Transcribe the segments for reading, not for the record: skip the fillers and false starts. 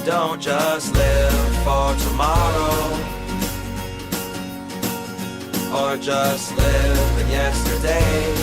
Don't just live for tomorrow, or just live in yesterday.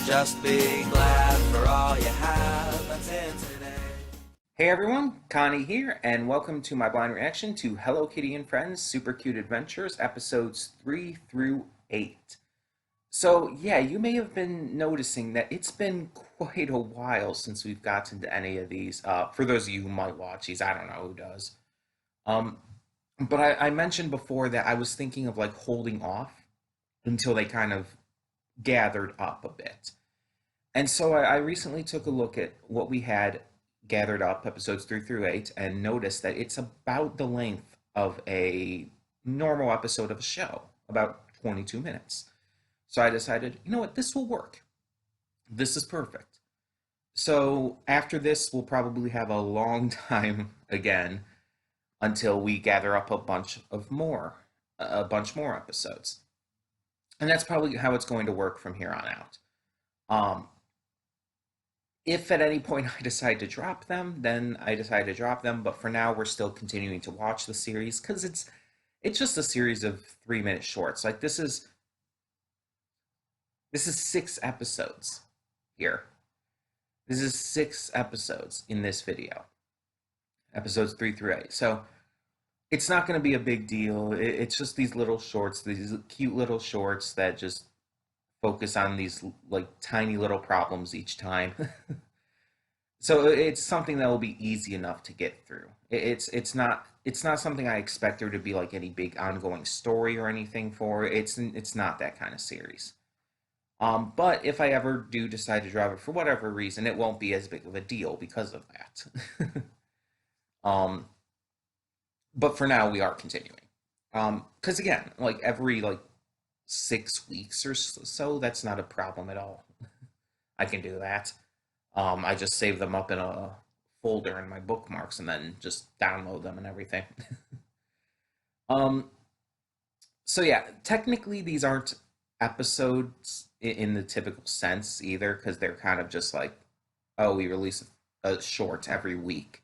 Just be glad for all you have that's in today. Hey everyone, Connie here, and welcome to my blind reaction to Hello Kitty and Friends Supercute Adventures, episodes 3 through 8. So yeah, you may have been noticing that it's been quite a while since we've gotten to any of these. For those of you who might watch these, I don't know who does. Um, but I mentioned before that I was thinking of like holding off until they kind of gathered up a bit. And so I recently took a look at what we had gathered up, episodes 3 through 8, and noticed that it's about the length of a normal episode of a show, about 22 minutes. So I decided, you know what, this will work. This is perfect. So after this, we'll probably have a long time again until we gather up a bunch more episodes. And that's probably how it's going to work from here on out. If at any point I decide to drop them, then I decide to drop them. But for now, we're still continuing to watch the series because it's just a series of 3-minute shorts. Like this is 6 episodes here. This is 6 episodes in this video, episodes 3 through 8. So it's not going to be a big deal. It's just these little shorts, these cute little shorts that just focus on these like tiny little problems each time. So it's something that will be easy enough to get through. It's not something I expect there to be like any big ongoing story or anything for. It's not that kind of series. But if I ever do decide to drop it for whatever reason, it won't be as big of a deal because of that. But for now, we are continuing. Because again, like every like 6 weeks or so, that's not a problem at all. I can do that. I just save them up in a folder in my bookmarks and then just download them and everything. um, so yeah, technically these aren't episodes in the typical sense either, because they're kind of just like, oh, we release a short every week,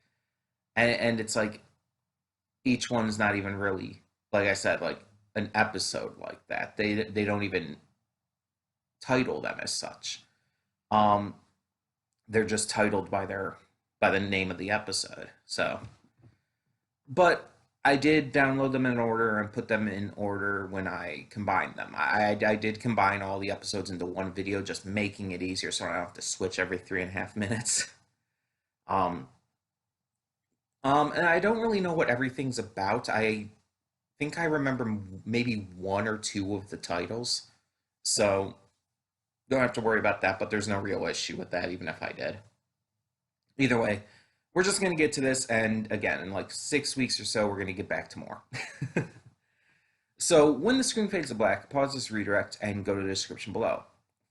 and it's like each one's not even really, like I said, like an episode like that. They don't even title them as such. They're just titled by the name of the episode. So, but I did download them in order and put them in order when I combined them. I did combine all the episodes into one video, just making it easier so I don't have to switch every 3.5 minutes. And I don't really know what everything's about. I think I remember maybe 1 or 2 of the titles, so don't have to worry about that, but there's no real issue with that, even if I did. Either way, we're just going to get to this, and again, in like 6 weeks or so, we're going to get back to more. So when the screen fades to black, pause this redirect and go to the description below.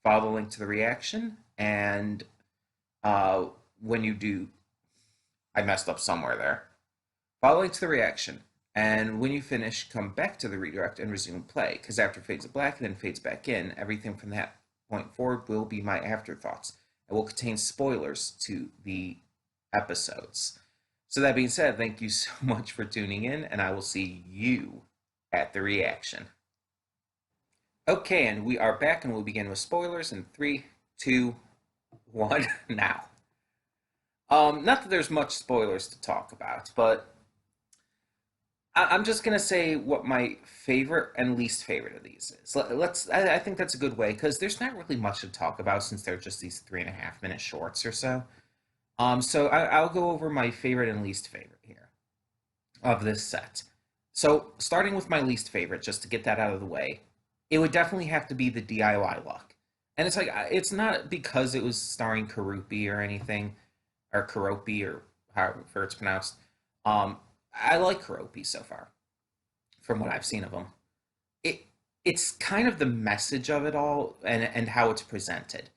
Follow the link to the reaction, and when you do, I messed up somewhere there. Follow the link to the reaction, and when you finish, come back to the redirect and resume play, because after it fades to black and then fades back in, everything from that point forward will be my afterthoughts. It will contain spoilers to the episodes. So that being said, thank you so much for tuning in, and I will see you at the reaction. Okay, and we are back, and we'll begin with spoilers in 3, 2, 1, now. Not that there's much spoilers to talk about, but I'm just gonna say what my favorite and least favorite of these is. I think that's a good way, because there's not really much to talk about since they're just these 3.5 minute shorts or so. So I'll go over my favorite and least favorite here of this set. So starting with my least favorite, just to get that out of the way, it would definitely have to be the DIY luck. And it's like, it's not because it was starring Karupi or anything, or Karopi, or however it's pronounced. I like Karopi so far, from what I've seen of him. It's kind of the message of it all, and how it's presented.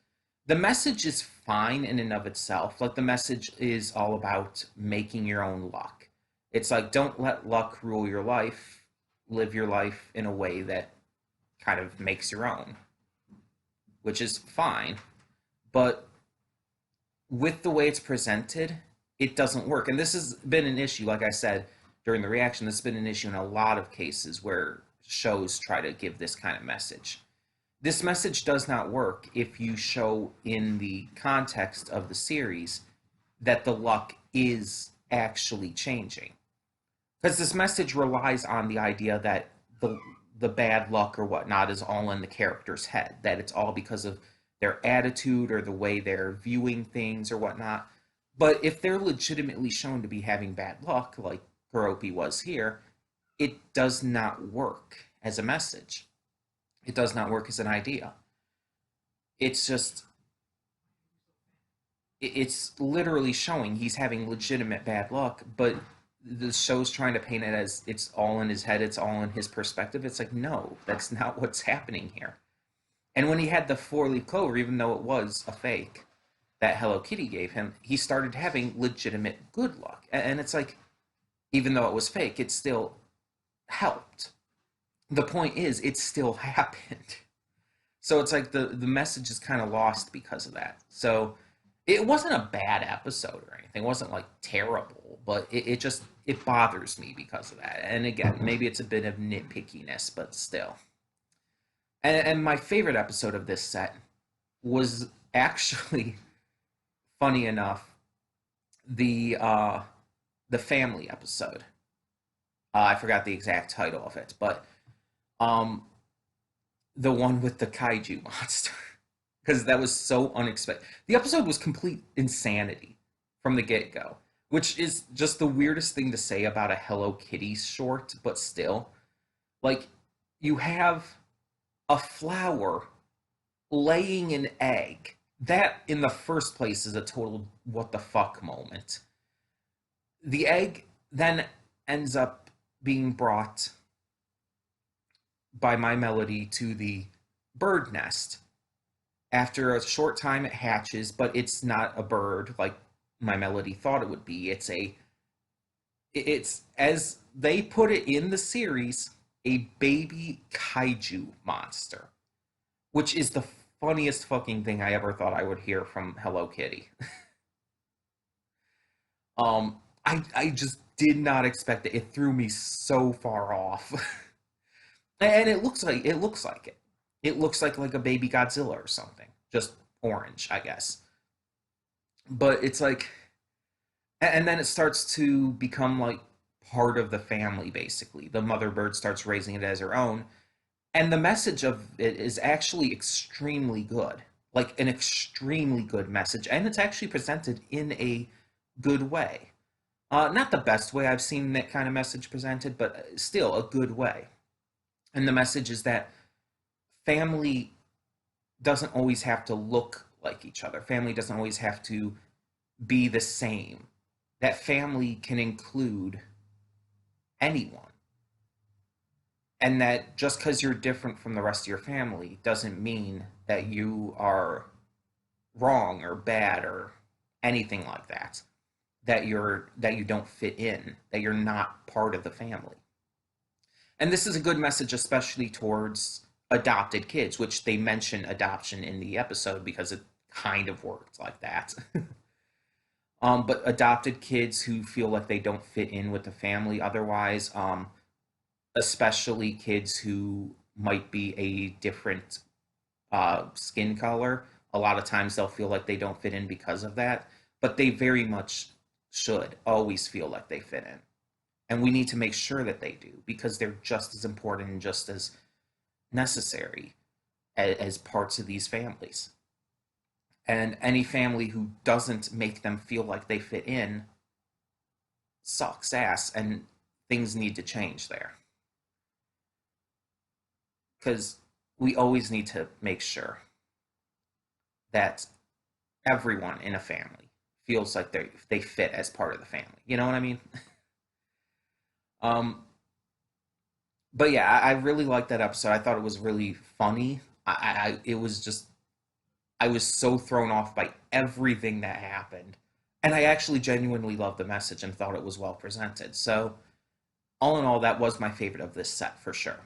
The message is fine in and of itself. Like, the message is all about making your own luck. It's like, don't let luck rule your life. Live your life in a way that kind of makes your own, which is fine. But with the way it's presented, it doesn't work. And this has been an issue, like I said during the reaction, this has been an issue in a lot of cases where shows try to give this kind of message. This message does not work if you show in the context of the series that the luck is actually changing. Because this message relies on the idea that the bad luck or whatnot is all in the character's head, that it's all because of their attitude or the way they're viewing things or whatnot. But if they're legitimately shown to be having bad luck, like Kuropi was here, it does not work as a message. It does not work as an idea. It's just, it's literally showing he's having legitimate bad luck, but the show's trying to paint it as it's all in his head, it's all in his perspective. It's like, no, that's not what's happening here. And when he had the four-leaf clover, even though it was a fake that Hello Kitty gave him, he started having legitimate good luck. And it's like, even though it was fake, it still helped. The point is, it still happened. So it's like the message is kind of lost because of that. So it wasn't a bad episode or anything. It wasn't like terrible, but it bothers me because of that. And again, maybe it's a bit of nitpickiness, but still. And my favorite episode of this set was actually, funny enough, the family episode. I forgot the exact title of it, but the one with the kaiju monster. Because that was so unexpected. The episode was complete insanity from the get-go, which is just the weirdest thing to say about a Hello Kitty short, but still. Like, you have a flower laying an egg. That, in the first place, is a total what the fuck moment. The egg then ends up being brought by My Melody to the bird nest. After a short time, it hatches, but it's not a bird like My Melody thought it would be. It's as they put it in the series, a baby kaiju monster, which is the funniest fucking thing I ever thought I would hear from Hello Kitty. I just did not expect it. It threw me so far off. And it looks like it. It looks like a baby Godzilla or something. Just orange, I guess. But it's like, and then it starts to become like part of the family, basically. The mother bird starts raising it as her own. And the message of it is actually extremely good. Like an extremely good message. And it's actually presented in a good way. Not the best way I've seen that kind of message presented, but still a good way. And the message is that family doesn't always have to look like each other. Family doesn't always have to be the same. That family can include anyone. And that just because you're different from the rest of your family doesn't mean that you are wrong or bad or anything like that. That you don't fit in, that you're not part of the family. And this is a good message, especially towards adopted kids, which they mention adoption in the episode because it kind of worked like that. But adopted kids who feel like they don't fit in with the family otherwise, especially kids who might be a different skin color. A lot of times they'll feel like they don't fit in because of that, but they very much should always feel like they fit in. And we need to make sure that they do because they're just as important and just as necessary as parts of these families. And any family who doesn't make them feel like they fit in sucks ass, and things need to change there. Because we always need to make sure that everyone in a family feels like they fit as part of the family. You know what I mean? But yeah, I really liked that episode. I thought it was really funny. It was just, I was so thrown off by everything that happened. And I actually genuinely loved the message and thought it was well presented. So, all in all, that was my favorite of this set for sure.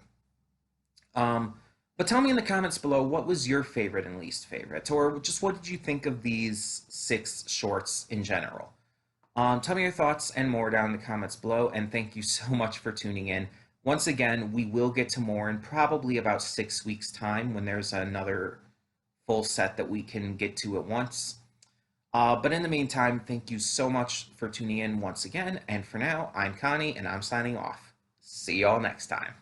But tell me in the comments below, what was your favorite and least favorite? Or just what did you think of these 6 shorts in general? Tell me your thoughts and more down in the comments below, and thank you so much for tuning in. Once again, we will get to more in probably about 6 weeks' time when there's another full set that we can get to at once. But in the meantime, thank you so much for tuning in once again, and for now, I'm Connie, and I'm signing off. See y'all next time.